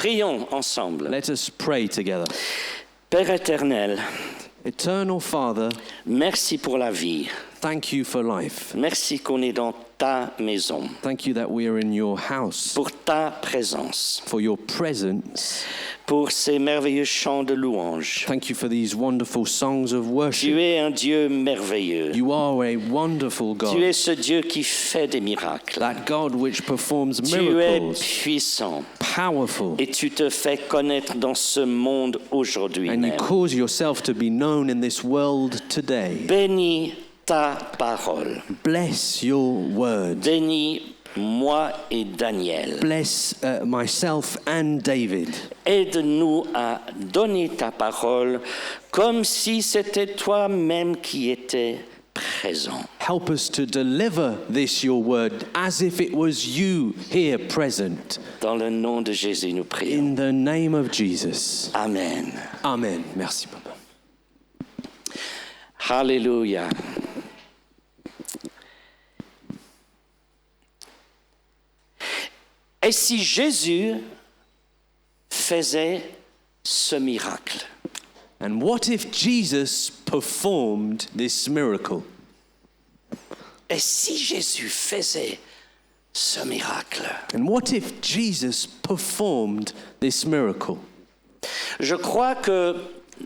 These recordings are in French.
Prions ensemble. Let us pray together. Père éternel, Eternal Father, merci pour la vie. thank you for life. Merci qu'on est dans ta maison, Thank you that we are in your house, pour ta présence, for your presence. pour ces merveilleux chants de louange. Thank you for these wonderful songs of worship. Tu es un Dieu merveilleux. You are a wonderful Tu God, es ce Dieu qui fait des miracles. that God which performs Tu es miracles, puissant powerful, et tu te fais connaître dans ce monde aujourd'hui and you même. cause yourself to be known in this world today. Bénis ta parole. Bless your word. Bénis moi et Daniel. Bless myself and David. Aide-nous à donner ta parole comme si c'était toi-même qui étais présent. Help us to deliver this, your word, as if it was you here present. Dans le nom de Jésus, nous prions. In the name of Jesus. Amen. Amen. Merci, Papa. Alléluia. Et si Jésus faisait ce miracle? And what if Jesus performed this miracle? Et si Jésus faisait ce miracle? And what if Jesus performed this miracle? Je crois que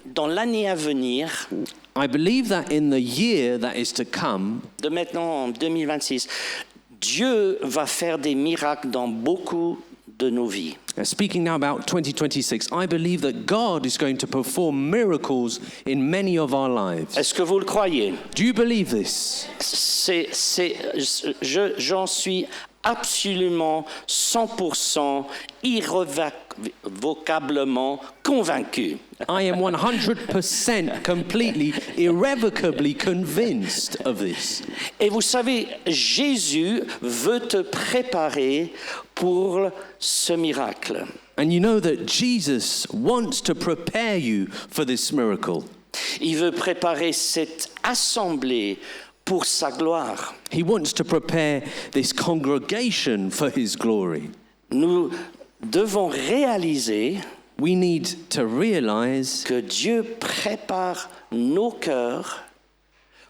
dans l'année à venir, I believe that in the year that is to come, de maintenant en 2026, Dieu va faire des miracles dans beaucoup de nos vies. speaking now about 2026, I believe that God is going to perform miracles in many of our lives. Est-ce que vous le croyez? Do you believe this? J'en suis absolument 100% irrévocablement convaincu. I am 100% completely, irrevocably convinced of this. Et vous savez, Jésus veut te préparer pour ce miracle. And you know that Jesus wants to prepare you for this miracle. Il veut préparer cette assemblée pour sa gloire. He wants to prepare this congregation for his glory. Nous devons réaliser We need to realize que Dieu prépare nos cœurs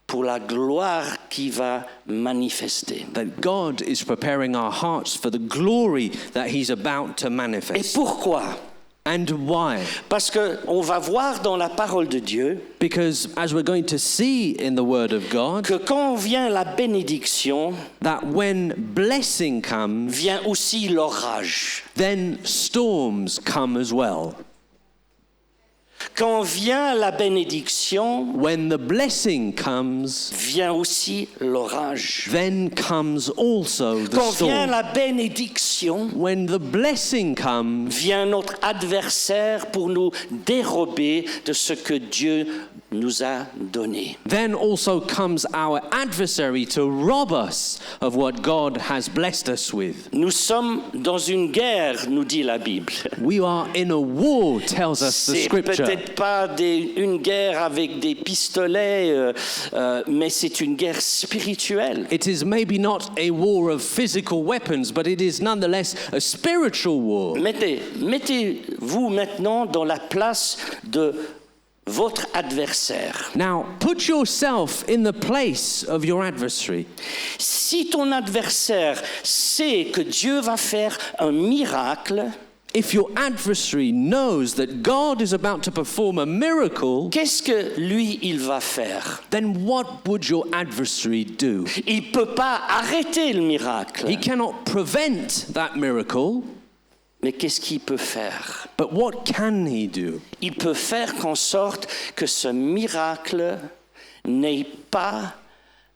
pour la gloire qui va manifester. that God is preparing our hearts for the glory that he's about to Et manifest. pourquoi? And why? Parce qu'on va voir dans la parole de Dieu Because as we're going to see in the word of God, que quand vient la bénédiction, that when blessing comes, vient aussi l'orage. then storms come as well. Quand vient la bénédiction, When the blessing comes, vient aussi l'orage. then comes also the Quand vient storm. la bénédiction, When the blessing comes, vient notre adversaire pour nous dérober de ce que Dieu nous a donné. then also comes our adversary to rob us of what God has blessed us with. Nous sommes dans une guerre, nous dit la Bible. We are in a war, tells us the C'est scripture. peut-être pas une guerre avec des pistolets, mais c'est une guerre spirituelle. It is maybe not a war of physical weapons, but it is nonetheless a spiritual war. Mettez-vous maintenant dans la place de votre adversaire. Now, put yourself in the place of your adversary. Si ton adversaire sait que Dieu va faire un miracle, If your adversary knows that God is about to perform a miracle, qu'est-ce que lui, il va faire? then what would your adversary do? Il ne peut pas arrêter le miracle. He cannot prevent that miracle, Mais qu'est-ce qu'il peut faire? but what can he do? Il peut faire qu'en sorte que ce miracle n'ait pas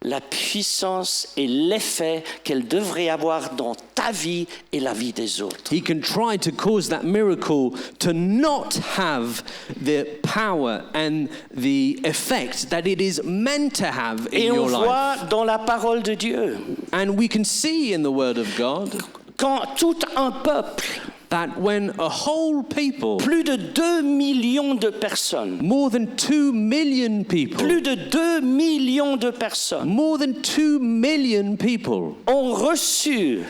la puissance et l'effet qu'elle devrait avoir dans ta vie et la vie des autres. He can try to cause that miracle to not have the power and the effect that it is meant to have in Et on your life. voit dans la parole de Dieu, And we can see in the Word of God quand tout un peuple, that when a whole people, plus de 2 millions de personnes, more than 2 million people, plus de 2 millions de personnes more than 2 million people ont reçu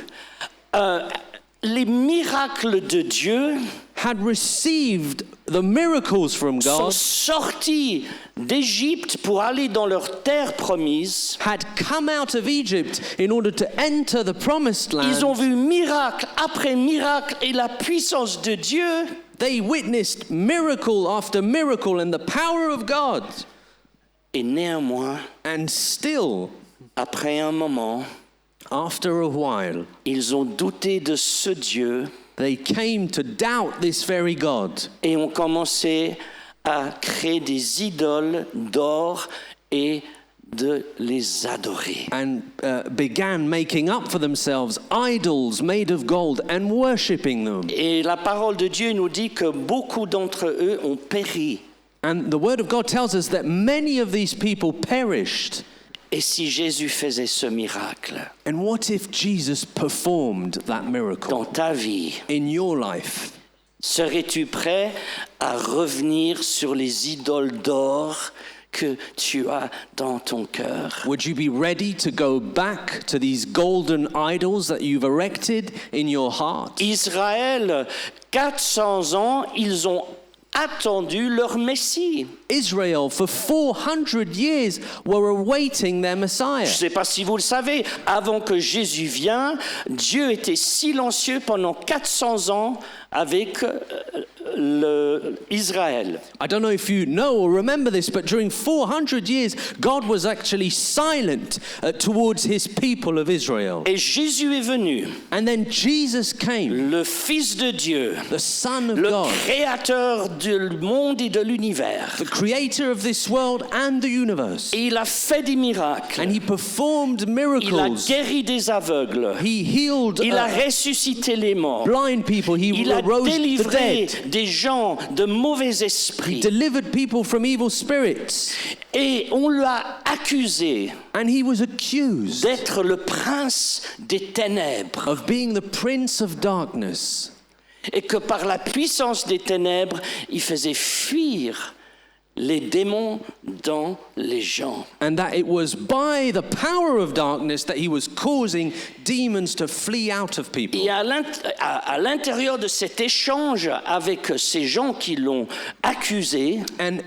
les miracles de Dieu, had received the miracles from sont God, sortis d'Égypte pour aller dans leur terre promise. had come out of Egypt in order to enter the promised Ils ont land, vu miracle après miracle et la puissance de Dieu. they witnessed miracle after miracle and the power of God. Et néanmoins, And still, après un moment, after a while, ils ont douté de ce Dieu they came to doubt this very God. et ont commencé à créer des idoles d'or et de les adorer. And began making up for themselves idols made of gold and worshipping them. Et la parole de Dieu nous dit que beaucoup d'entre eux ont péri. And the word of God tells us that many of these people perished. Et si Jésus faisait ce miracle And what if Jesus performed that miracle dans ta vie, in your life? serais-tu prêt à revenir sur les idoles d'or que tu as dans ton cœur? Would you be ready to go back to these golden idols that you've erected in your heart? Israël, 400 ans, ils ont attendu leur Messie. Israel, for 400 years, were awaiting their Messiah. Je ne sais pas si vous le savez, avant que Jésus vienne, Dieu était silencieux pendant 400 ans avec Israël. I don't know if you know or remember this, but during 400 years, God was actually silent towards his people of Israel. Et Jésus est venu, And then Jesus came, le Fils de Dieu, the Son of le God, Créateur du monde et de l'univers. the creator of this world and the universe. Et il a fait des miracles. And he performed Il a miracles. guéri des aveugles. He healed Il a ressuscité les morts. blind people. He Il a rose the délivré dead. des gens de mauvais He esprits. delivered people from evil spirits. Et on l'a accusé And he was accused d'être le prince des ténèbres. of being the prince of darkness. Et que par la puissance des ténèbres, il faisait fuir les démons dans les gens. And that it was by the power of darkness that he was causing demons to flee out of people. Et à l'intérieur de cet échange avec ces gens qui l'ont accusé, And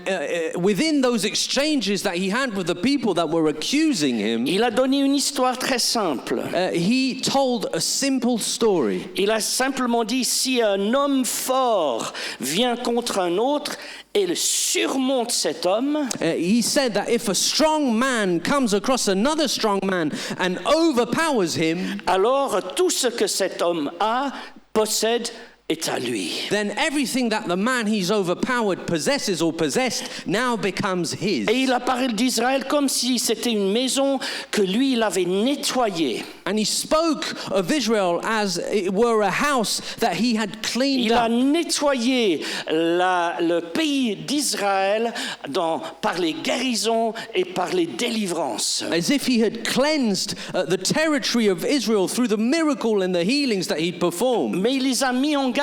within those exchanges that he had with the people that were accusing him, il a donné une histoire très simple. he told a simple story. Il a simplement dit, si un homme fort vient contre un autre et le surmonte cet homme, He said that if a strong man comes across another strong man and overpowers him, alors tout ce que cet homme possède est à lui. then everything that the man he's overpowered possesses or possessed now becomes his. Et il a parlé d'Israël comme si c'était une maison que lui, il avait nettoyée. And he spoke of Israel as it were a house that he had cleaned Il a up. nettoyé le pays d'Israël par les guérisons et par les délivrances. As if he had cleansed the territory of Israel through the miracle and the healings that he'd performed. Mais il les a mis en garde.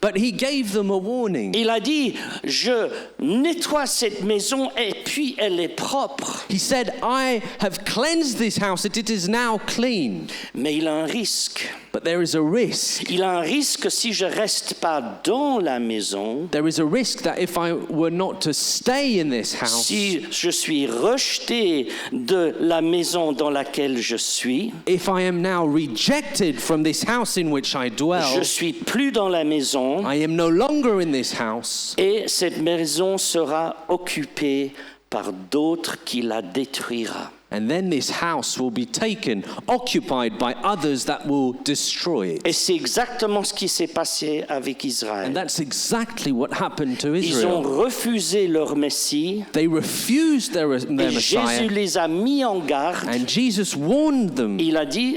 But he gave them a warning. Il a dit, je nettoie cette maison et puis elle est propre. He said, I have cleansed this house, it is now clean. Mais il a un risque. But there is a risk. Il a un risque si je reste pas dans la maison, There is a risk that if I were not to stay in this house, si je suis rejeté de la maison dans laquelle je suis, if I am now rejected from this house in which I dwell, je suis plus dans la maison I am no longer in this house, et cette maison sera occupée par d'autres qui la détruira. and then this house will be taken, occupied by others that will destroy it. Et c'est exactement ce qui s'est passé avec Israël. And that's exactly what happened to Ils ont Israel. refusé leur Messie They refused their et Messiah, Jésus les a mis en garde. and Jesus warned them. Il a dit,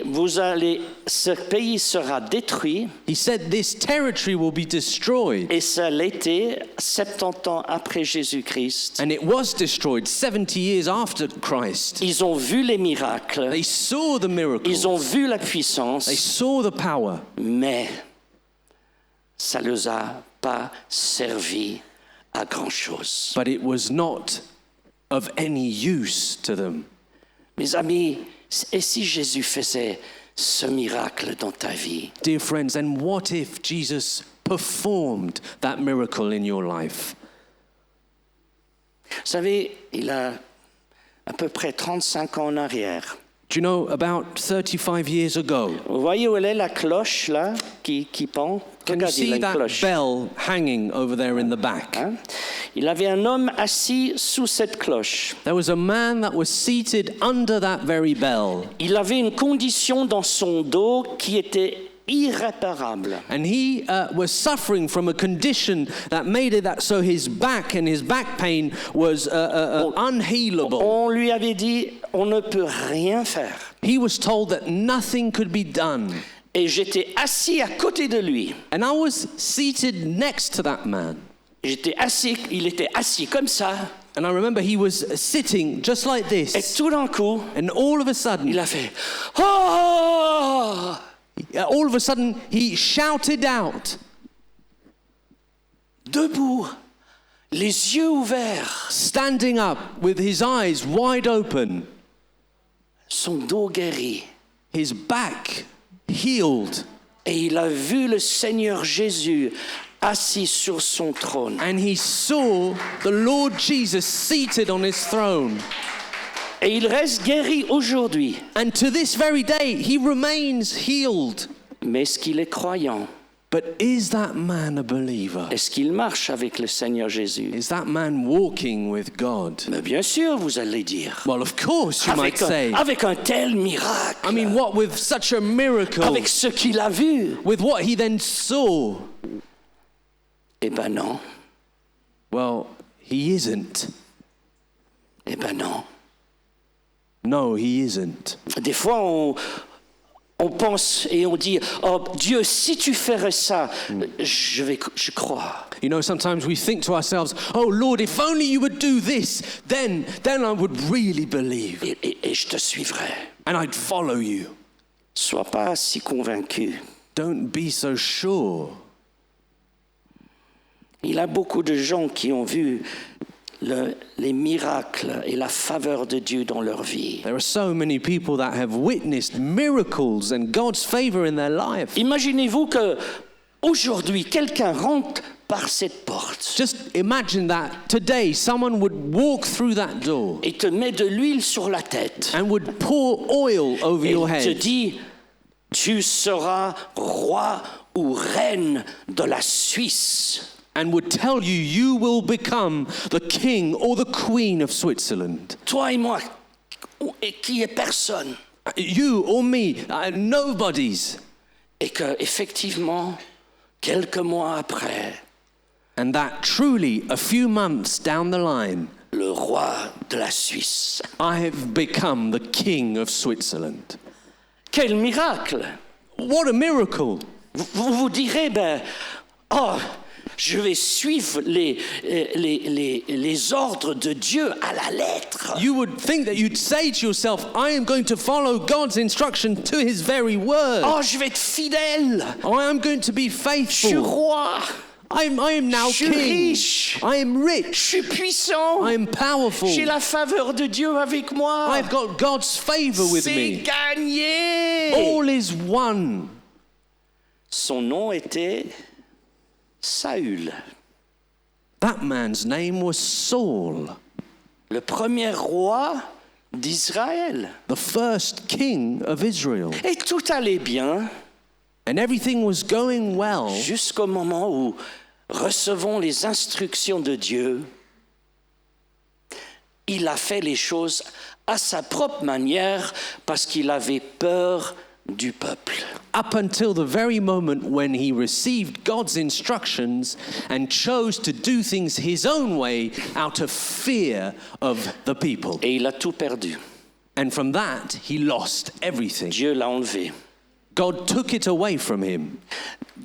ce pays sera détruit, He said, this territory will be destroyed. et ça l'était 70 ans après Jésus-Christ. And it was destroyed 70 years after Christ. Ils ont vu les miracles, They saw the miracles. ils ont vu la They puissance, saw the power. mais ça ne les a pas servi à grand-chose. But it was not of any use to them. Mes amis, et si Jésus faisait ce miracle dans ta vie? Dear friends, and what if Jesus performed that miracle in your life? Vous savez, il a à peu près 35 ans en arrière. Do you know, about 35 years ago, Vous voyez où elle est la cloche là qui pend? can you Regardez, il a see une that cloche. bell hanging over there in the back? Hein? Il avait un homme assis sous cette cloche. There was a man that was seated under that very bell, Il avait une condition dans son dos qui était irréparable. and he was suffering from a condition that made it that so his back and his back pain was unhealable. On lui avait dit, on ne peut rien faire. He was told that nothing could be done. Et j'étais assis à côté de lui. And I was seated next to that man. J'étais assis, il était assis comme ça. And I remember he was sitting just like Et this. tout d'un coup, And all of a sudden, il a fait « Oh !» he shouted out, Debout, les yeux ouverts, standing up with his eyes wide open, son dos guéri. his back healed. Et il a vu le Seigneur Jésus assis sur son trône. And he saw the Lord Jesus seated on his throne. Et il reste guéri aujourd'hui. And to this very day, he remains healed. Mais est-ce qu'il est croyant? But is that man a believer? Est-ce qu'il marche avec le Seigneur Jésus? Is that man walking with God? Mais bien sûr, vous allez dire. Well, of course, you might say. Avec un tel miracle. I mean, what with such a miracle? Avec ce qu'il a vu. With what he then saw? Eh ben non. Well, he isn't. Eh ben non. No, he isn't. Des fois, on pense et on dit, oh Dieu, si tu ferais ça, je crois. You know, sometimes we think to ourselves, oh Lord, if only you would do this, then I would really believe. Et je te suivrai. And I'd follow you. Sois pas si convaincu. Don't be so sure. Il y a beaucoup de gens qui ont vu les miracles et la faveur de Dieu dans leur vie. There are so many people that have witnessed miracles and God's favor in their life. Imaginez-vous que aujourd'hui quelqu'un rentre par cette porte Just imagine that today someone would walk through that door et te met de l'huile sur la tête and would pour oil over et your te head dit tu seras roi ou reine de la Suisse. and would tell you you will become the king or the queen of Switzerland. Toi et moi, et qui est personne. You or me, nobodies. Et que effectivement, quelques mois après, And that truly, a few months down the line, le roi de la Suisse. I have become the king of Switzerland. Quel miracle! What a miracle! Vous vous direz, je vais suivre les ordres de Dieu à la lettre. You would think that you'd say to yourself, I am going to follow God's instruction to his very word. Oh, je vais être fidèle. I am going to be Je suis faithful. roi. I am now Je suis king. riche. I am Je rich. suis puissant. I am powerful. J'ai la faveur de Dieu avec moi. I've got God's favor with C'est me. gagné. All is one. Son nom était Saül, That man's name was Saul, le premier roi d'Israël. the first king of Israel. Et tout allait bien And everything was going well jusqu'au moment où recevons les instructions de Dieu. Il a fait les choses à sa propre manière parce qu'il avait peur du peuple. up until the very moment when he received God's instructions and chose to do things his own way out of fear of the people. Et il a tout perdu. And from that, he lost everything. Dieu l'a enlevé. God took it away from him.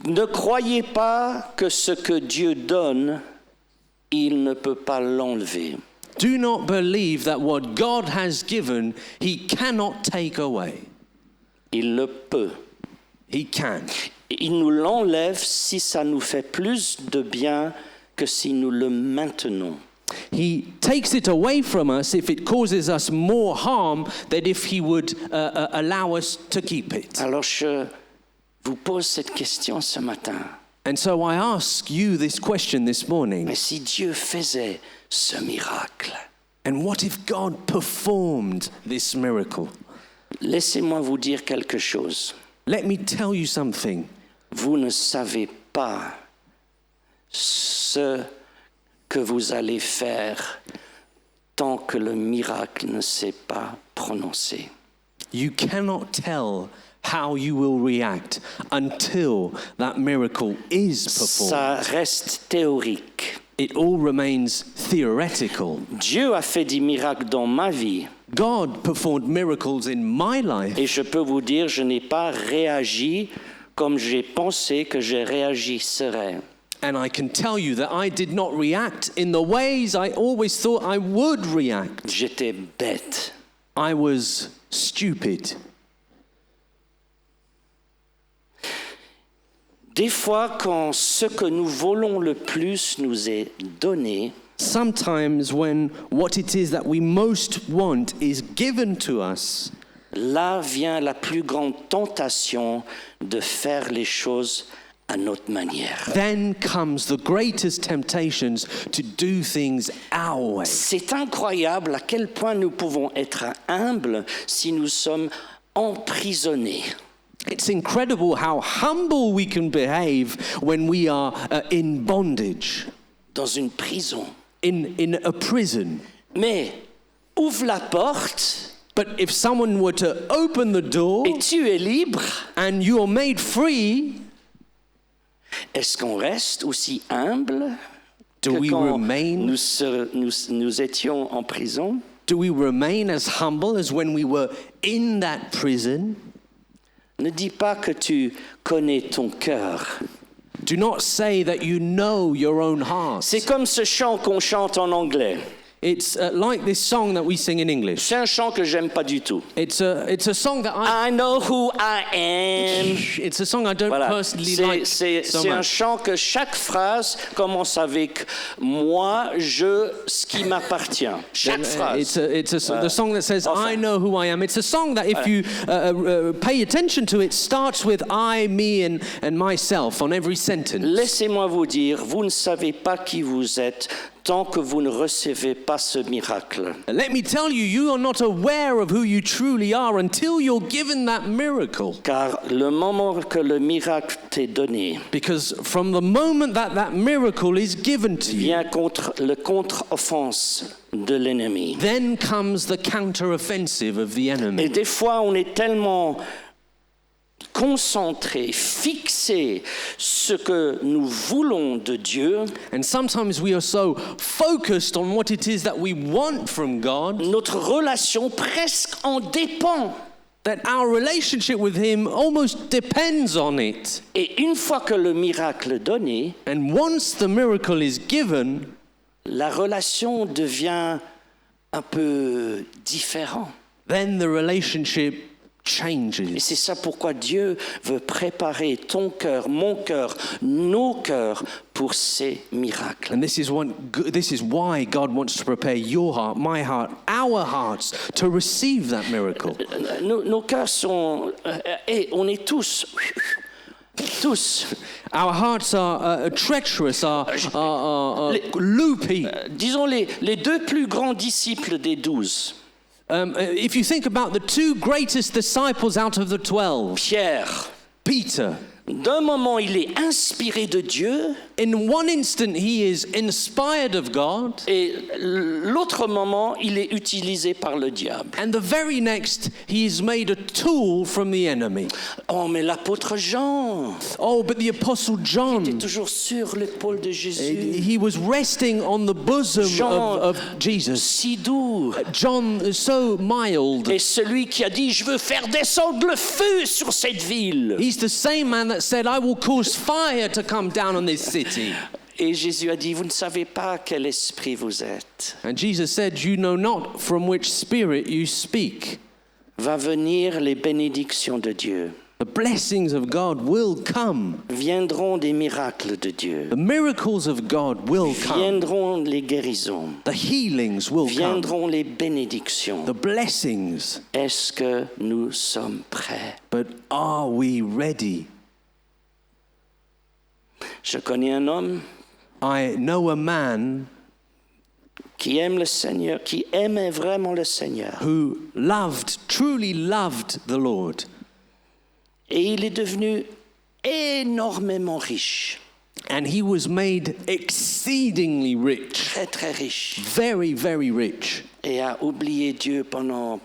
Ne croyez pas que ce que Dieu donne, il ne peut pas l'enlever. Do not believe that what God has given, he cannot take away. Il le peut. He can. Il nous l'enlève si ça nous fait plus de bien que si nous le maintenons. he takes it away from us if it causes us more harm than if he would allow us to keep it. Alors je vous pose cette question ce matin. And so I ask you this question this morning. Mais si Dieu faisait ce miracle, And what if God performed this miracle? laissez-moi vous dire quelque chose. Let me tell you something. Vous ne savez pas ce que vous allez faire tant que le miracle ne s'est pas prononcé. You cannot tell how you will react until that miracle is performed. Ça reste théorique. It all remains theoretical. Dieu a fait des miracles dans ma vie God performed miracles in my life, et je peux vous dire, je n'ai pas réagi comme j'ai pensé que je réagirais. and I can tell you that I did not react in the ways I always thought I would react. J'étais bête. I was stupid. Des fois, quand ce que nous voulons le plus nous est donné, Sometimes when what it is that we most want is given to us, là vient la plus grande tentation de faire les choses à notre manière. then comes the greatest temptations to do things our way. C'est incroyable à quel point nous pouvons être humbles si nous sommes emprisonnés. It's incredible how humble we can behave when we are in bondage, Dans une prison. in a prison. Mais ouvre la porte But if someone were to open the door et tu es libre. and you're made free, Est-ce qu'on reste aussi humble do que we quand remain? nous étions en prison? Do we remain as humble as when we were in that prison? Ne dis pas que tu connais ton cœur. Do not say that you know your own heart. C'est comme ce chant qu'on chante en anglais. It's like this song that we sing in English. C'est un chant que j'aime pas du tout. It's a song that I know who I am. it's a song I don't Voilà. personally like so C'est un much. chant que chaque phrase commence avec moi, je, ce qui m'appartient. Chaque phrase. The song that says, Enfin. I know who I am. It's a song that if you pay attention to it, starts with I, me, and myself on every sentence. Laissez-moi vous dire, vous ne savez pas qui vous êtes tant que vous ne recevez pas ce miracle. Let me tell you, you are not aware of who you truly are until you're given that miracle. Car le moment que le miracle t'est donné Because from the moment that that miracle is given to you, vient contre le contre-offense de l'ennemi. then comes the counter-offensive of the Et enemy. des fois, on est tellement concentré, fixé ce que nous voulons de Dieu, And sometimes we are so focused on what it is that we want from God notre relation presque en dépend. that our relationship with Him almost depends on it. Et une fois que le miracle est donné, And once the miracle is given, la relation devient un peu différente. then the relationship Et changes. c'est ça pourquoi Dieu veut préparer ton cœur, mon cœur, nos cœurs pour ces miracles. And this is why God wants to prepare your heart, my heart, our hearts to receive that miracle. Nos cœurs sont... et on est tous... Tous. Our hearts are treacherous, are loopy. Disons les deux plus grands disciples des 12. If you think about the two greatest disciples out of the 12, Pierre, Peter, d'un moment il est inspiré de Dieu in one instant he is inspired of God, et l'autre moment il est utilisé par le diable. and the very next he is made a tool from the enemy. Oh mais l'apôtre Jean Oh, but the apostle est John, toujours sur l'épaule de Jésus. he was resting on the bosom Jean, of Jesus. si doux. John is so mild. Et celui qui a dit je veux faire descendre le feu sur cette ville. He's the same man that said, I will cause fire to come down on this city. Et Jésus a dit vous ne savez pas quel esprit vous êtes. And Jesus said, you know not from which spirit you speak. Va venir les bénédictions de Dieu. The blessings of God will come. Viendront des miracles de Dieu. The miracles of God will come. Viendront les guérisons. The healings will come. Viendront les bénédictions. The blessings. Est-ce que nous sommes prêts? But are we ready? Je connais un homme I know a man qui aime le Seigneur, qui aimait vraiment le Seigneur. who truly loved the Lord. Et il est devenu énormément riche, And he was made exceedingly rich. très très riche, Very, very rich. et a oublié Dieu pendant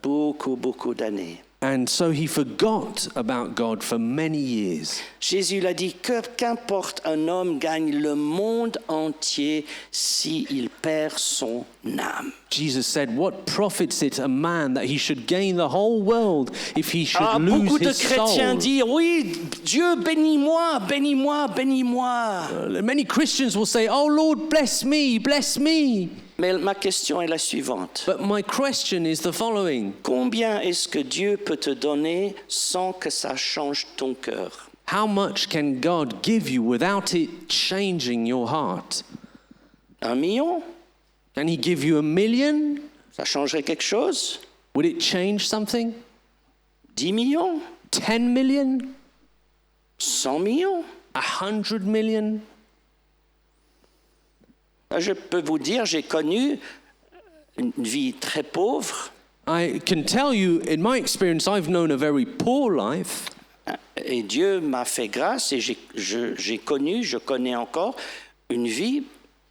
beaucoup d'années. And so he forgot about God for many years. Jésus l'a dit, qu'importe un homme gagne le monde entier s'il perd son âme. Jesus said, what profits it a man that he should gain the whole world if he should lose Beaucoup de his chrétiens soul? disent, oui, Dieu bénis-moi, bénis-moi, bénis-moi. Many Christians will say, oh Lord, bless me, bless me. Mais ma question est la suivante. But my question is the following. Combien est-ce que Dieu peut te donner sans que ça change ton cœur? How much can God give you without it changing your heart? 1 million? Can he give you $1 million? Ça changerait quelque chose? Would it change something? 10 millions? 10 million? 100 millions? 100 million? Je peux vous dire, j'ai connu une vie très pauvre I can tell you, in my experience, I've known a very poor life. et Dieu m'a fait grâce et je connais encore une vie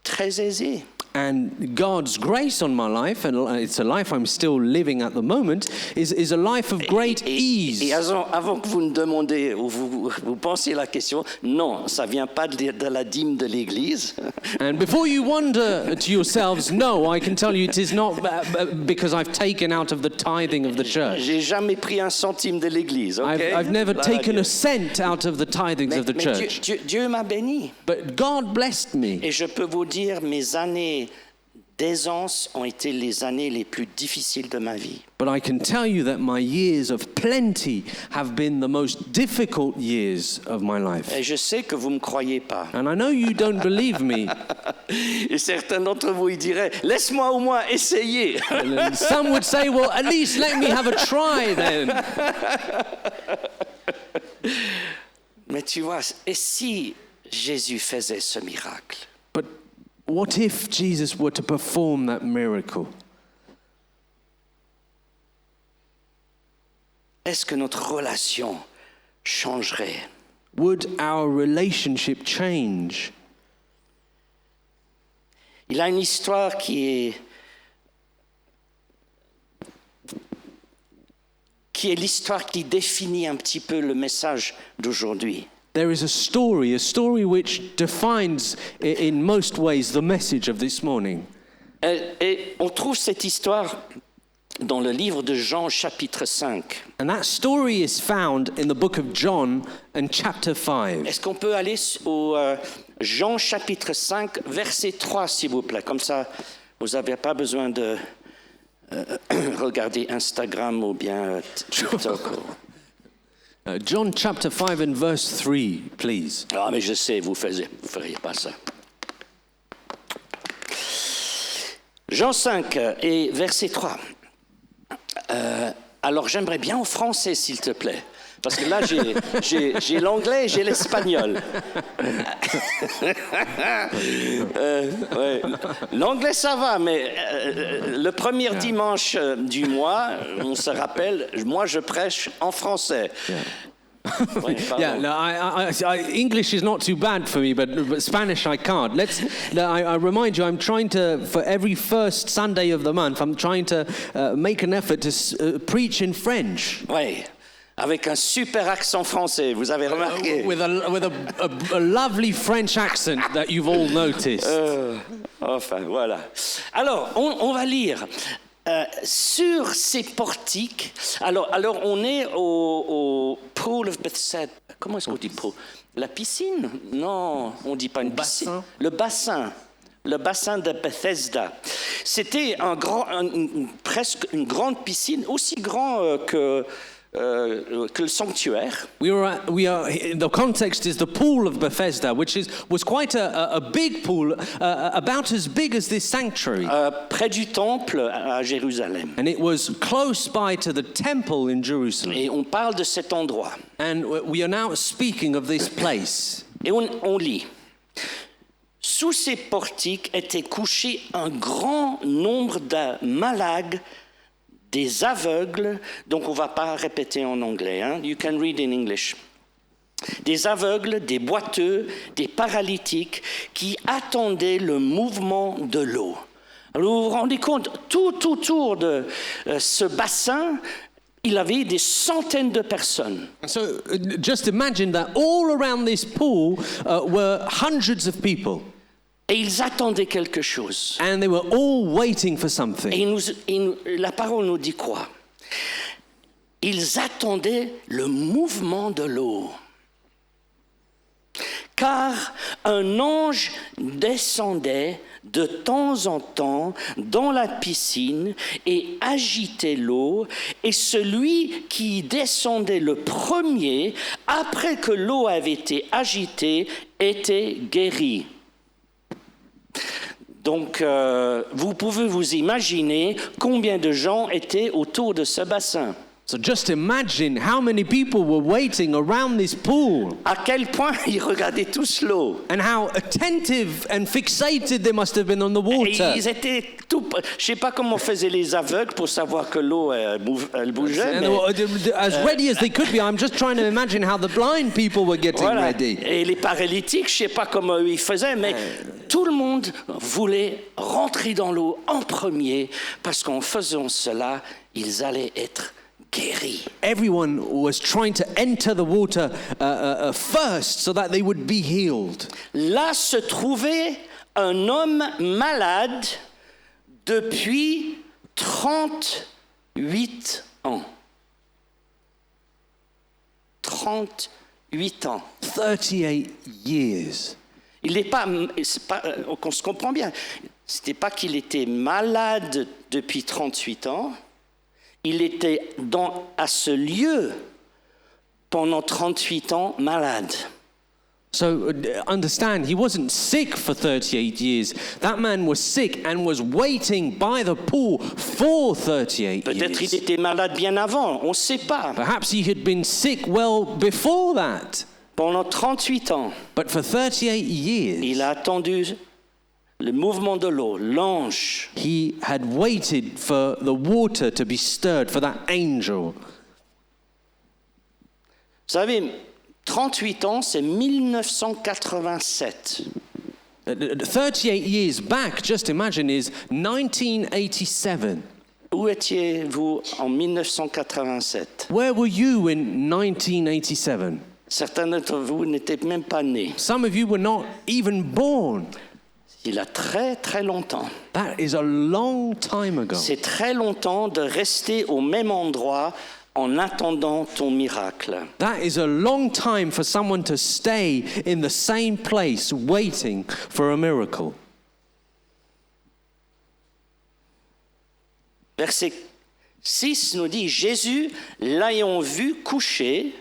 très aisée. And God's grace on my life, and it's a life I'm still living at the moment, is a life of great ease. Et avant que vous me demandez ou vous pensiez la question, non, ça vient pas de la dîme de l'église. And before you wonder to yourselves, no, I can tell you it is not because I've taken out of the tithing of the church. J'ai jamais pris un centime de l'église. Okay? I've never Gloire à taken Dieu. a cent out of the tithings of the Mais church. Dieu m'a béni. But God blessed me. Et je peux vous dire, mes années d'aisance ont été les années les plus difficiles de ma vie. But I can tell you that my years of plenty have been the most difficult years of my life. Et je sais que vous ne me croyez pas. And I know you don't believe me. Et certains d'entre vous, ils diraient, laisse-moi au moins essayer. And some would say, well, at least let me have a try then. Mais tu vois, et si Jésus faisait ce miracle? But what if Jesus were to perform that miracle? Est-ce que notre relation changerait? Would our relationship change? Il a une histoire qui est l'histoire qui définit un petit peu le message d'aujourd'hui. There is a story which defines in most ways the message of this morning. Et on trouve cette histoire dans le livre de Jean, chapitre 5. And that story is found in the book of John and chapter 5. Est-ce qu'on peut aller au Jean, chapitre 5, verset 3, s'il vous plaît? Comme ça, vous n'avez pas besoin de regarder Instagram ou bien TikTok. John chapter 5 and verse 3, please. Ah, mais je sais, vous ne feriez pas ça. Jean 5 et verset 3. Alors j'aimerais bien en français, s'il te plaît. Parce que là, j'ai l'anglais et j'ai l'espagnol. Ouais. L'anglais, ça va, mais le premier dimanche du mois, on se rappelle, moi, je prêche en français. Ouais, Yeah, no, English is not too bad for me, but Spanish I can't. I remind you, I'm trying to, for every first Sunday of the month, I'm trying to make an effort to preach in French. Ouais. Avec un super accent français, vous avez remarqué. With a lovely French accent that you've all noticed. Enfin, voilà. Alors, on va lire. Sur ces portiques, alors on est au Pool of Bethesda. Comment est-ce qu'on dit pool? La piscine? Non, on dit pas une piscine. Le bassin de Bethesda. C'était presque une grande piscine, aussi grand que que le sanctuaire. The context is the pool of Bethesda, which was quite a big pool, about as big as this sanctuary. Près du temple à Jérusalem. And it was close by to the temple in Jerusalem. Et on parle de cet endroit. And we are now speaking of this place. Et on lit. Sous ces portiques étaient couchés un grand nombre de malades, des aveugles, donc on ne va pas répéter en anglais, hein? You can read in English. Des aveugles, des boiteux, des paralytiques qui attendaient le mouvement de l'eau. Alors vous vous rendez compte, tout autour de ce bassin, il avait des centaines de personnes. So just imagine that all around this pool were hundreds of people. Et ils attendaient quelque chose. And they were all waiting for something. Et la parole nous dit quoi? Ils attendaient le mouvement de l'eau. Car un ange descendait de temps en temps dans la piscine et agitait l'eau, et celui qui descendait le premier, après que l'eau avait été agitée, était guéri. Donc, vous pouvez vous imaginer combien de gens étaient autour de ce bassin. So just imagine how many people were waiting around this pool. À quel point ils regardaient tous l'eau. And how attentive and fixated they must have been on the water. Et ils étaient tout. Je sais pas comment faisaient les aveugles pour savoir que l'eau elle bougeait. And as ready as they could be, I'm just trying to imagine how the blind people were getting voilà. ready. Et les paralytiques, je sais pas comment ils faisaient, mais tout le monde voulait rentrer dans l'eau en premier parce qu'en faisant cela, ils allaient être guéris. Everyone was trying to enter the water first so that they would be healed. Là se trouvait un homme malade depuis 38 ans. 38 ans. 38 years. Il n'est pas, on se comprend bien, c'était pas qu'il était malade depuis 38 ans. Il était à ce lieu pendant 38 ans malade. So understand, he wasn't sick for 38 years. That man was sick and was waiting by the pool for 38 Peut-être years. il était malade bien avant, on ne sait pas. Perhaps he had been sick well before that. Pendant 38 ans, But for 38 years, il a attendu le mouvement de l'eau, l'ange. he had waited for the water to be stirred, for that angel. Vous savez, 38 ans, c'est 1987. 38 years back, just imagine, is 1987. Où étiez-vous en 1987? Where were you in 1987? Certains d'entre vous n'étaient même pas nés. Some of you were not even born. Il y a très très longtemps. That is a long time ago. C'est très longtemps de rester au même endroit en attendant ton miracle. That is a long time for someone to stay in the same place waiting for a miracle. Verset 6 nous dit, Jésus, l'ayant vu couché,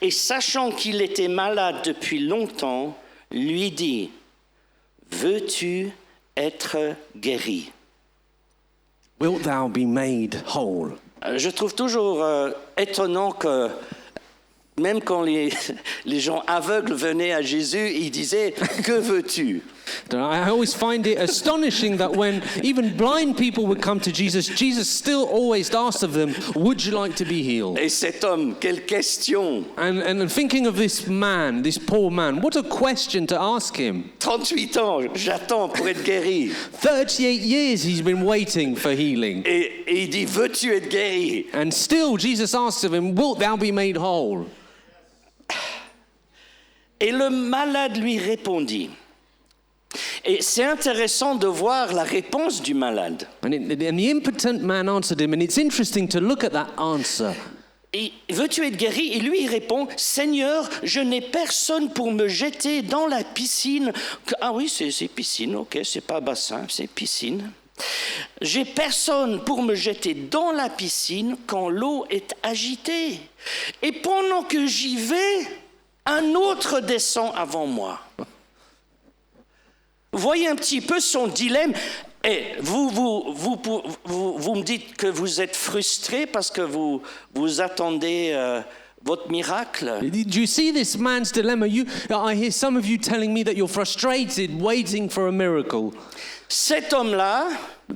et sachant qu'il était malade depuis longtemps, lui dit, veux-tu être guéri? Wilt thou be made whole? Je trouve toujours étonnant que même quand les gens aveugles venaient à Jésus, ils disaient, que veux-tu? I always find it astonishing that when even blind people would come to Jesus, Jesus still always asked of them, would you like to be healed? Et cet homme, quelle question! And thinking of this man, this poor man, what a question to ask him. 38 ans, j'attends pour être guéri. 38 years he's been waiting for healing. Et il dit, veux-tu être guéri? And still Jesus asks of him, wilt thou be made whole? Et le malade lui répondit. Et c'est intéressant de voir la réponse du malade. And the impotent man answered him, and it's interesting to look at that answer. Et veux-tu être guéri? Et lui il répond, Seigneur, je n'ai personne pour me jeter dans la piscine. Ah oui, c'est piscine, ok, c'est pas bassin, c'est piscine. J'ai personne pour me jeter dans la piscine quand l'eau est agitée. Et pendant que j'y vais, un autre descend avant moi. Vous voyez un petit peu son dilemme. Et vous me dites que vous êtes frustré parce que vous attendez votre miracle. Do you see this man's dilemma? I hear some of you telling me that you're frustrated waiting for a miracle. Cet homme-là,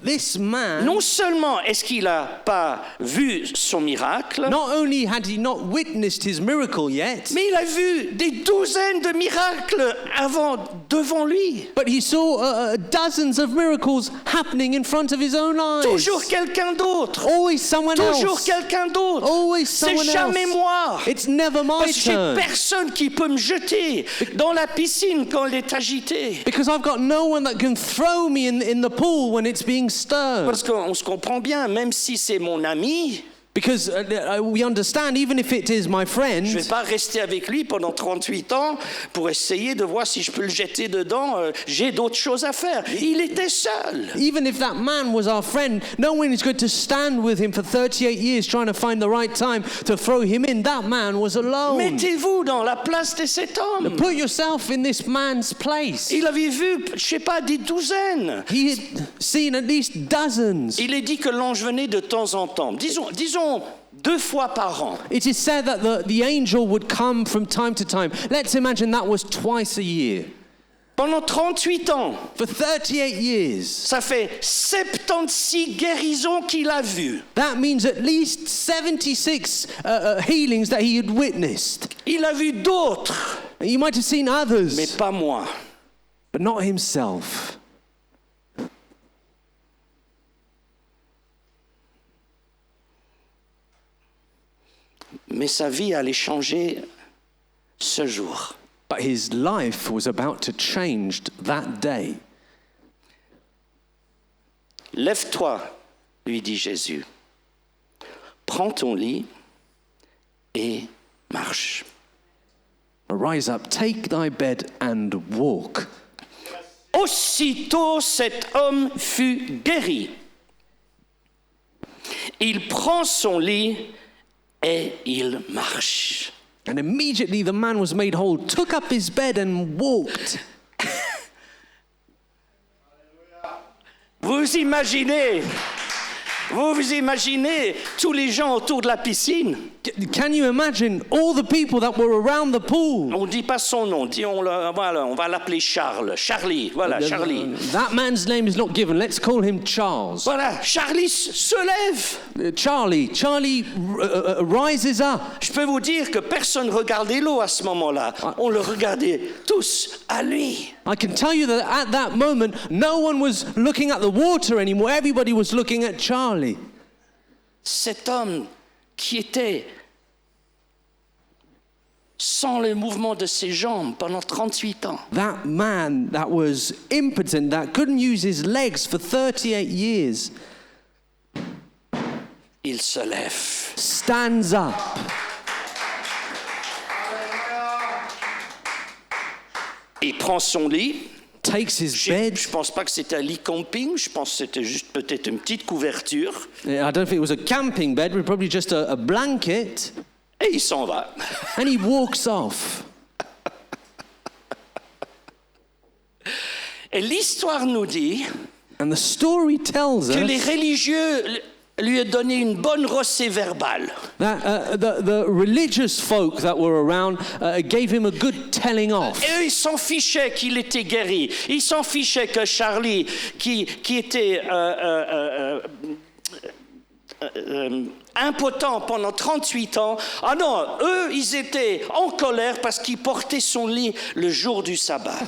This man, non seulement est-ce qu'il n'a pas vu son miracle, not only had he not witnessed his miracle yet, mais il a vu des douzaines de miracles devant lui. but he saw dozens of miracles happening in front of his own eyes. Toujours quelqu'un d'autre. Always someone Toujours else. quelqu'un d'autre. Always C'est someone jamais else. moi. It's never my Parce que j'ai turn. personne qui peut me jeter dans la piscine quand elle est agitée. Because I've got no one that can throw me in the pool when it's being stirred. Parce qu'on se comprend bien, même si c'est mon ami, Because we understand, even if it is my je friend, ne vais pas rester avec lui pendant 38 ans pour essayer de voir si je peux le jeter dedans. J'ai d'autres choses à faire. Il était seul. even if that man was our friend, no one is going to stand with him for 38 years trying to find the right time to throw him in. That man was alone. Mettez-vous dans la place de cet homme. Put yourself in this man's place. Il avait vu, je ne sais pas, des douzaines. He had seen at least dozens. Il est dit que l'ange venait de temps en temps. Disons 2 fois par an. It is said that the angel would come from time to time. Let's imagine that was twice a year. Pendant 38 ans, For 38 years. ça fait 76 guérisons qu'il a vues. That means at least 76 healings that he had witnessed. Il a vu d'autres, You might have seen others, mais pas moi. but not himself. Mais sa vie allait changer ce jour. But his life was about to change that day. Lève-toi, lui dit Jésus. Prends ton lit et marche. Arise up, take thy bed and walk. Aussitôt cet homme fut guéri. Il prend son lit et il marche. And immediately the man was made whole, took up his bed and walked. Vous imaginez tous les gens autour de la piscine. Can you imagine all the people that were around the pool? On ne dit pas son nom, on va l'appeler Charlie, voilà, Charlie. That man's name is not given. Let's call him Charles. Voilà, Charlie se lève. Charlie rises up. Je peux vous dire que personne regardait l'eau à ce moment-là. On le regardait tous à lui. I can tell you that at that moment, no one was looking at the water anymore. Everybody was looking at Charlie. Cet homme qui était sans le mouvement de ses jambes pendant 38 ans. That man that was impotent, that couldn't use his legs for 38 years, Il se lève. stands up. Il prend son lit. Takes his Je bed. ne pense pas que c'était un lit camping. Je pense que c'était juste peut-être une petite couverture. I don't think it was a camping bed, but probably just a blanket. Et il s'en va. And he walks off. Et l'histoire nous dit And the story tells que les us religieux lui ont donné une bonne rossée verbale. that the religious folk that were around gave him a good telling off. Et eux, ils s'en fichaient qu'il était guéri. Ils s'en fichaient que Charlie, qui était impotent pendant 38 ans, ah non, eux, ils étaient en colère parce qu'ils portaient son lit le jour du sabbat.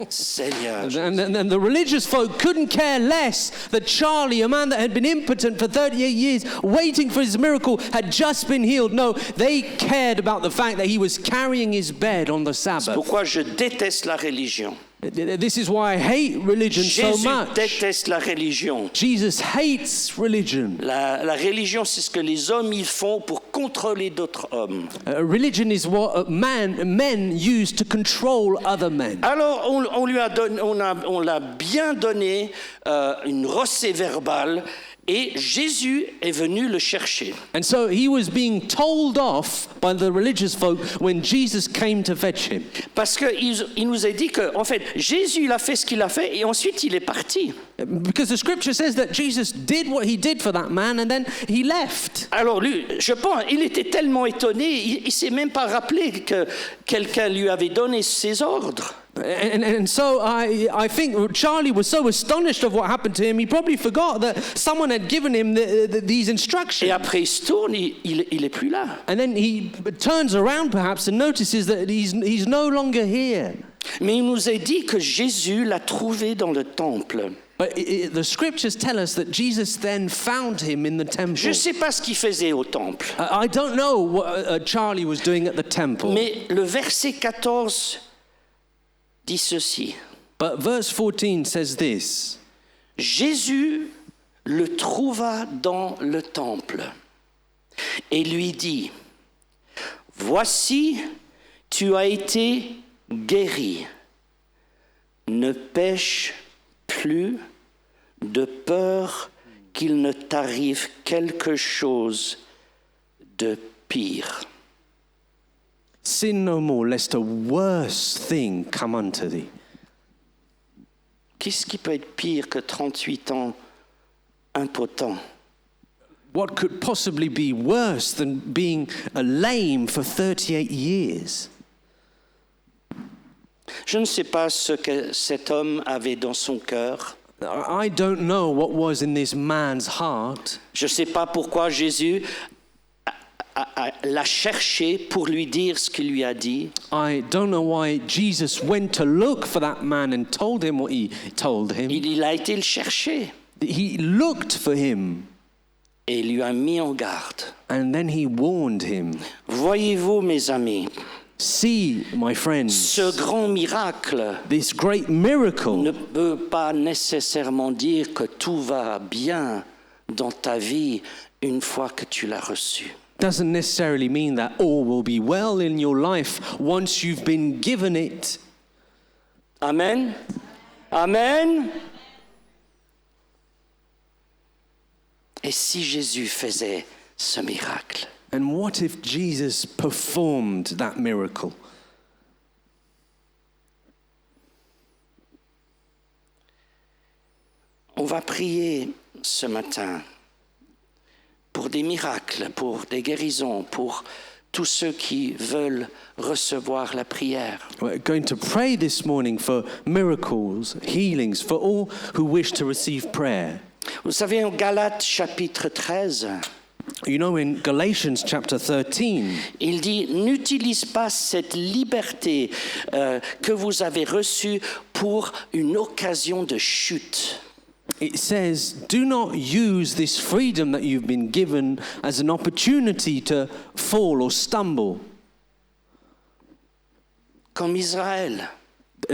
Seigneur. And the religious folk couldn't care less that Charlie, a man that had been impotent for 38 years, waiting for his miracle, had just been healed. No, they cared about the fact that he was carrying his bed on the Sabbath. Pourquoi je déteste la religion. This is why I hate religion so Jésus much. déteste la religion. Jesus hates religion. La religion, c'est ce que les hommes ils font pour contrôler d'autres hommes. Religion is what men use to control other men. Alors, on lui a donné, on l'a bien donné une recée verbale. Et Jésus est venu le chercher. And so he was being told off by the religious folk when Jesus came to fetch him. Parce qu'il nous a dit que, en fait, Jésus il a fait ce qu'il a fait et ensuite il est parti. Because the scripture says that Jesus did what he did for that man and then he left. Alors lui, je pense, il était tellement étonné, il s'est même pas rappelé que quelqu'un lui avait donné ses ordres. And so I think Charlie was so astonished of what happened to him, he probably forgot that someone had given him these instructions. Et après il se tourne, il est plus là. And then he turns around perhaps and notices that he's no longer here. Mais il nous a dit que Jésus l'a trouvé dans le temple. But the scriptures tell us that Jesus then found him in the temple. Je ne sais pas ce qu'il faisait au temple. I don't know what Charlie was doing at the temple. Mais le verset 14 dit ceci. But verse 14 says this. Jésus le trouva dans le temple et lui dit, « Voici, tu as été guéri. Ne pêche plus de peur qu'il ne t'arrive quelque chose de pire. » Sin no more, lest a worse thing come unto thee. Qu'est-ce qui peut être pire que 38 ans impotent? What could possibly be worse than being lame for 38 years? Je ne sais pas ce que cet homme avait dans son cœur. I don't know what was in this man's heart. Je ne sais pas pourquoi Jésus l'a cherché pour lui dire ce qu'il lui a dit. I don't know why Jesus went to look for that man and told him what he told him. Il a été le chercher He looked for him et lui a mis en garde. and then he warned him. Voyez-vous, mes amis, See, my friends, ce grand miracle this great miracle ne peut pas nécessairement dire que tout va bien dans ta vie une fois que tu l'as reçu. doesn't necessarily mean that all will be well in your life once you've been given it. Amen. Amen. Et si Jésus faisait ce miracle? And what if Jesus performed that miracle? On va prier ce matin pour des miracles, pour des guérisons, pour tous ceux qui veulent recevoir la prière. We're going to pray this morning for miracles, healings, for all who wish to receive prayer. Vous savez, en Galates chapitre 13, You know, in Galatians chapter 13, il dit, n'utilise pas cette liberté que vous avez reçue pour une occasion de chute. it says, do not use this freedom that you've been given as an opportunity to fall or stumble. Comme Israël,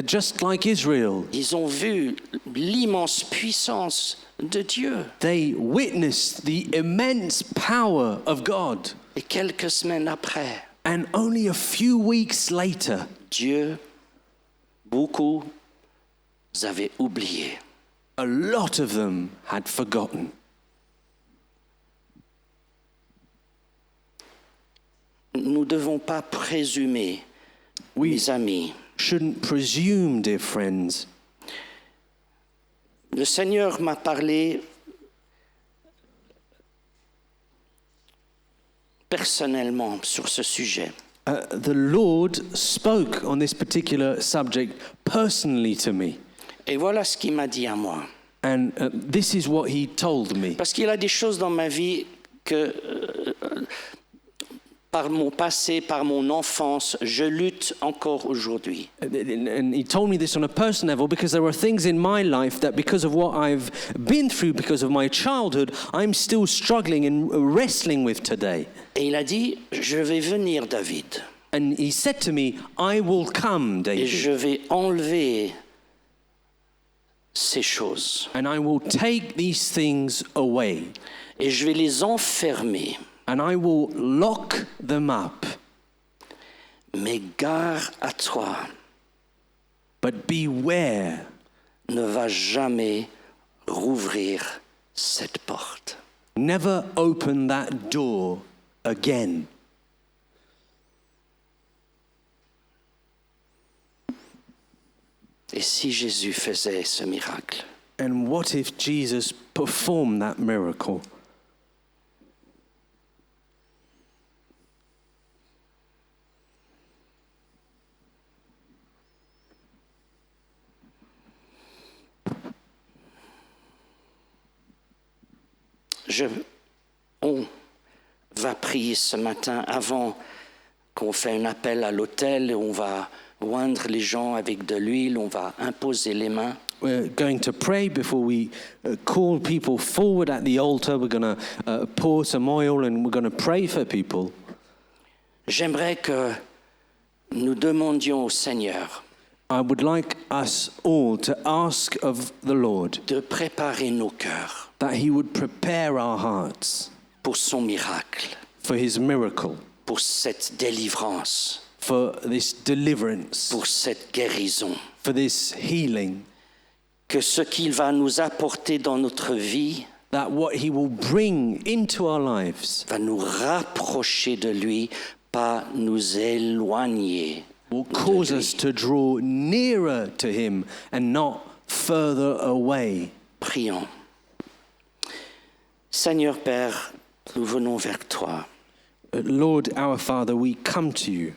Just like Israel, ils ont vu l'immense puissance de Dieu. they witnessed the immense power of God. Et quelques semaines après, And only a few weeks later, Dieu, beaucoup avaient oublié. a lot of them had forgotten. Nous ne devons pas présumer, mes amis. Shouldn't presume, dear friends. Le Seigneur m'a parlé personnellement sur ce sujet. The Lord spoke on this particular subject personally to me. Et voilà ce qu'il m'a dit à moi. And this is what he told me. Parce qu'il y a des choses dans ma vie que, par mon passé, par mon enfance, je lutte encore aujourd'hui. And he told me this on a personal level because there are things in my life that because of what I've been through, because of my childhood, I'm still struggling and wrestling with today. Et il a dit, je vais venir, David, And he said to me, I will come, et David, je vais enlever ces choses and I will take these things away, et je vais les enfermer. and I will lock them up. Mais gare à toi, But beware, ne va jamais rouvrir cette porte. never open that door again. Et si Jésus faisait ce miracle, And what if Jesus performed that miracle? on va prier ce matin avant qu'on fait un appel à l'autel, on va oindre les gens avec de l'huile, on va imposer les mains. We're going to pray before we call people forward at the altar. We're going to pour some oil and we're going to pray for people. J'aimerais que nous demandions au Seigneur I would like us all to ask of the Lord de préparer nos cœurs that he would prepare our hearts pour son miracle, for his miracle, pour cette délivrance, for this deliverance, pour cette guérison. for this healing, Que ce qu'il va nous apporter dans notre vie that what he will bring into our lives va nous rapprocher de lui, pas nous éloigner. will cause us to draw nearer to him and not further away. Prions. Seigneur Père, nous venons vers toi Lord our Father, we come to you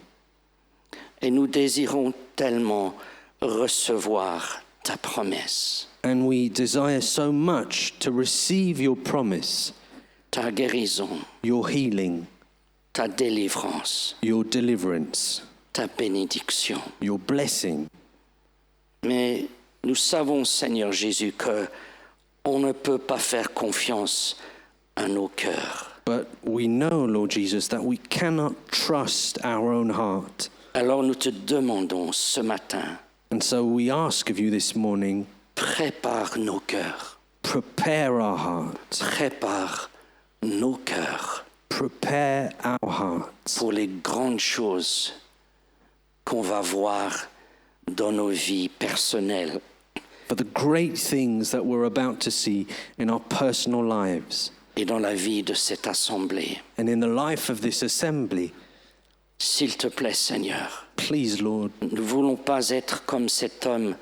et nous désirons tellement recevoir ta promesse, and we desire so much to receive your promise, ta guérison, your healing, ta délivrance, your deliverance, ta bénédiction. your blessing. Mais nous savons, Seigneur Jésus, que on ne peut pas faire confiance à nos cœurs. But we know, Lord Jesus, that we cannot trust our own heart. Alors nous te demandons ce matin, And so we ask of you this morning, prépare nos cœurs, prepare our hearts, prépare nos cœurs prepare our hearts pour les grandes choses qu'on va voir dans nos vies personnelles for the great things that we're about to see in our personal lives et dans la vie de cette assemblée. and in the life of this assembly. S'il te plaît, Seigneur, Please, Lord, nous ne voulons pas être comme cet homme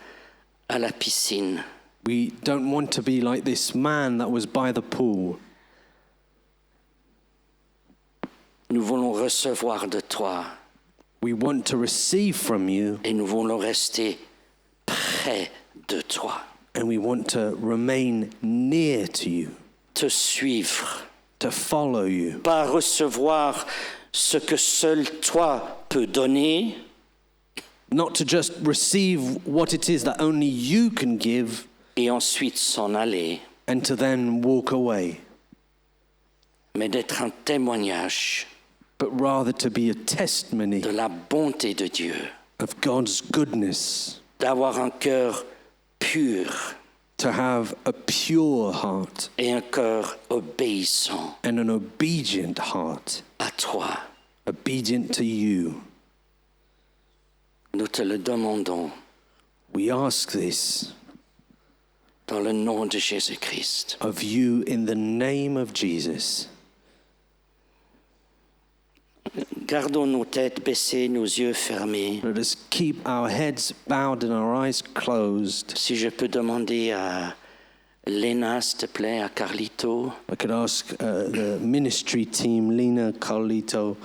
à la piscine. we don't want to be like this man that was by the pool. Nous voulons recevoir de toi We want to receive from you et nous voulons rester près de toi, and we want to remain near to you, te suivre, to follow you, pas recevoir ce que seul toi peux donner, not to just receive what it is that only you can give et ensuite s'en aller, and to then walk away, mais d'être un témoignage but rather to be a testimony de la bonté de Dieu, of God's goodness, d'avoir un cœur pur to have a pure heart et un cœur obéissant and an obedient heart, à toi. obedient to you. Nous te le demandons We ask this dans le nom de Jésus-Christ. of you in the name of Jesus. Gardons nos têtes baissées, nos yeux fermés. Let us keep our heads bowed and our eyes closed. Si je peux demander à Léna, s'il te plaît, à Carlito, I could ask the ministry team, Lena, Carlito,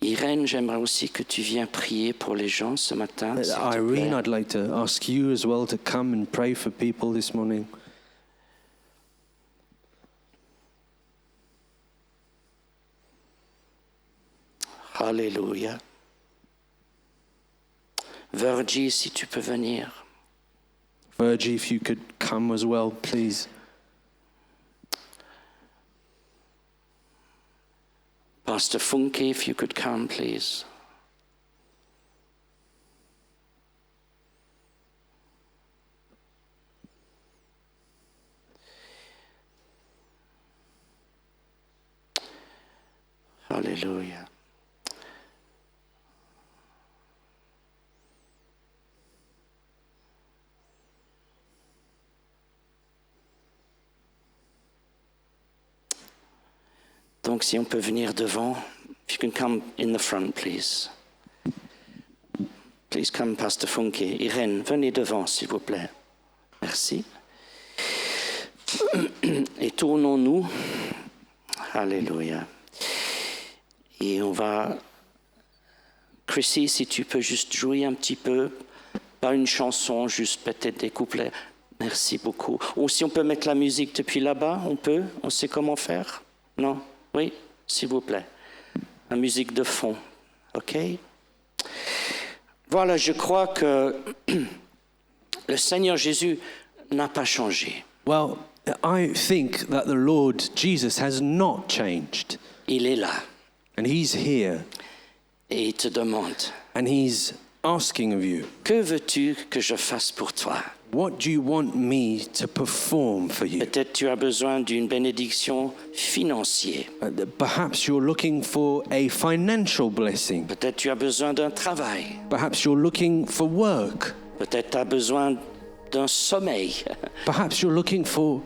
Irène, j'aimerais aussi que tu viennes prier pour les gens ce matin. s'il te Irene, plaît. I'd like to ask you as well to come and pray for people this morning. Alléluia. Virgie, si tu peux venir. Virgie, if you could come as well, please. Pastor Funke, if you could come, please. Alléluia. Donc, si on peut venir devant, if you can come in the front, please. Please come, Pastor Funke. Irène, venez devant, s'il vous plaît. Merci. Et tournons-nous. Alléluia. Et on va... Chrissy, si tu peux juste jouer un petit peu, pas une chanson, juste peut-être des couplets. Merci beaucoup. Ou si on peut mettre la musique depuis là-bas, on peut? On sait comment faire? Non? Oui, s'il vous plaît. La musique de fond, ok? Voilà, je crois que le Seigneur Jésus n'a pas changé. Well, I think that the Lord Jesus has not changed. Il est là And he's here. et il te demande, And he's asking of you, que veux-tu que je fasse pour toi? what do you want me to perform for you? Peut-être tu as besoin d'une bénédiction financière. Perhaps you're looking for a financial blessing. Peut-être tu as besoin d'un travail. Perhaps you're looking for work. Peut-être tu as besoin d'un sommeil, Perhaps you're looking for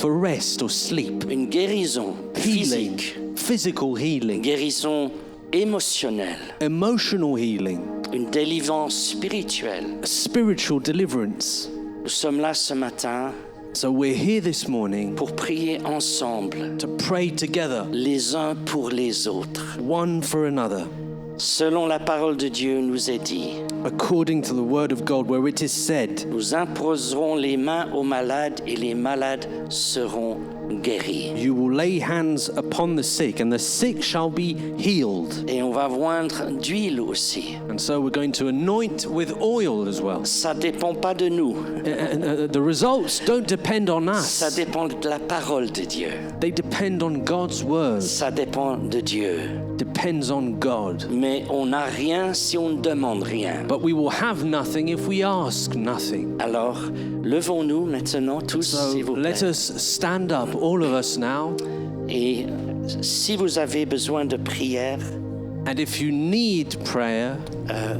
rest or sleep, une guérison healing, physique, physical une healing, guérison émotionnelle, emotional healing, une délivrance spirituelle. spiritual deliverance. Nous sommes là ce matin So we're here this morning pour prier ensemble, to pray together, les uns pour les autres. one for another, Selon la parole de Dieu, nous est dit, according to the word of God, where it is said, nous imposerons les mains aux malades et les malades seront guéris. you will lay hands upon the sick, and the sick shall be healed. Et on va joindre d'huile aussi. And so we're going to anoint with oil as well. Ça dépend pas de nous, The results don't depend on ça us. dépend de la parole de Dieu. They depend on God's word. Ça dépend de Dieu. Depends on God. Mais on n'a rien si on ne demande rien. But we will have nothing if we ask nothing. Alors, levons-nous maintenant tous, So s'il vous plaît. let us stand up, all of us now. Et si vous avez besoin de prière, And if you need prayer,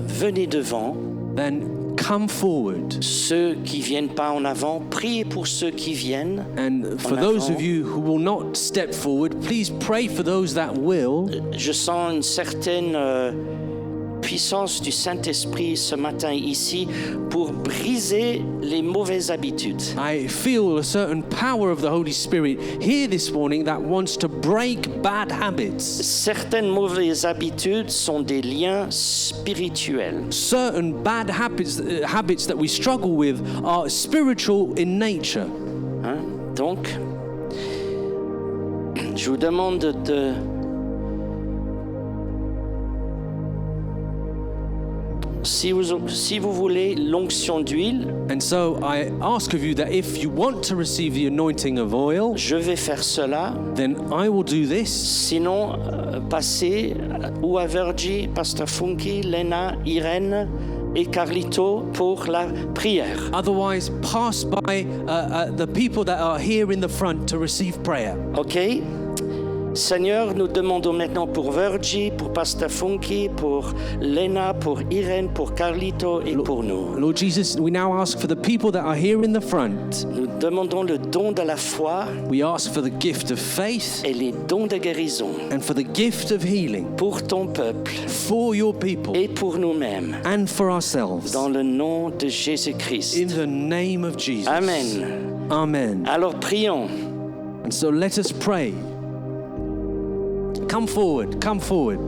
venez devant. then come forward. Ceux qui viennent pas en avant, priez pour ceux qui viennent. And for En those avant. of you who will not step forward, please pray for those that will. Je sens une certaine puissance du Saint-Esprit ce matin ici pour briser les mauvaises habitudes. I feel a certain power of the Holy Spirit here this morning that wants to break bad habits. Certaines mauvaises habitudes sont des liens spirituels. Certain bad habits that we struggle with are spiritual in nature. Hein? Donc, je vous demande de... Si vous voulez l'onction d'huile, And so I ask of you that if you want to receive the anointing of oil, je vais faire cela. then I will do this. Sinon, passez ou à Virgie, Pasteur Funky, Lena, Irène et Carlito pour la prière. Otherwise, pass by the people that are here in the front to receive prayer. OK? Seigneur, nous demandons maintenant pour Virgie, pour Pasteur Funky, pour Lena, pour Irène, pour Carlito et pour nous. Lord Jesus, we now ask for the people that are here in the front. Nous demandons le don de la foi We ask for the gift of faith et les dons de guérison and for the gift of healing pour ton peuple for your people et pour nous-mêmes. and for ourselves. Dans le nom de Jésus-Christ. In the name of Jesus. Amen. Amen. Alors prions. And so let us pray. Come forward, come forward.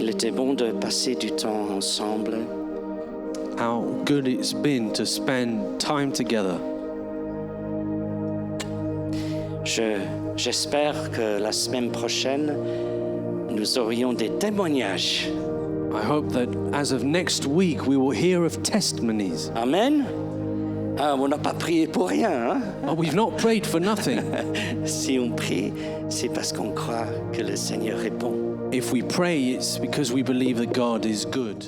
Il était bon de passer du temps ensemble. How good it's been to spend time together. J'espère que la semaine prochaine, nous aurions des témoignages. I hope that as of next week we will hear of testimonies. Amen. Ah, on n'a pas prié pour rien. Hein? Oh, we've not prayed for nothing. Si on prie, c'est parce qu'on croit que le Seigneur répond. If we pray, it's because we believe that God is good.